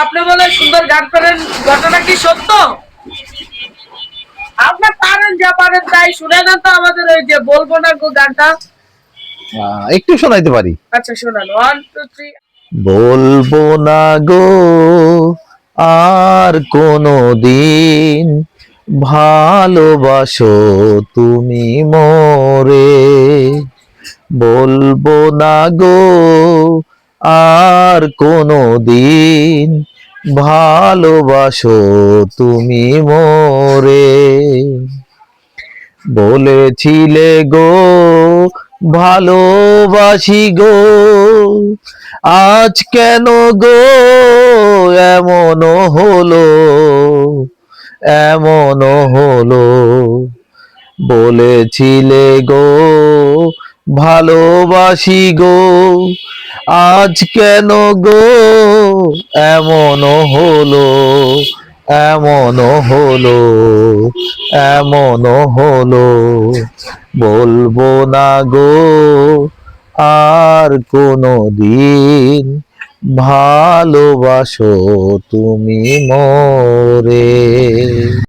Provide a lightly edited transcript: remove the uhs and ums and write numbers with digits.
আপনি বলে সুন্দর গান করেন, ঘটনা কি সত্য? আপনি পারেন, যা পারেন তাই শুনে দেন তো আমাদের ওই যে বলবো না গো গানটা। একটু শোনাইতে পারি। আচ্ছা শোনান, 1 2 3। বলবো না গো আর কোনো দিন, ভালোবাসো তুমি মোরে। বলবো না গো আর কোনো দিন, ভালোবাসো তুমি মোরে। বলেছিলে গো ভালোবাসি গো, আজ কেন গো এমন হলো, এমন হলো। বলেছিলে গো ভালোবাসি গো, আজ কেন গো এমন হলো, এমন হলো, এমন হলো। বলবো না গো আর কোনো দিন, ভালোবাসো তুমি মোরে।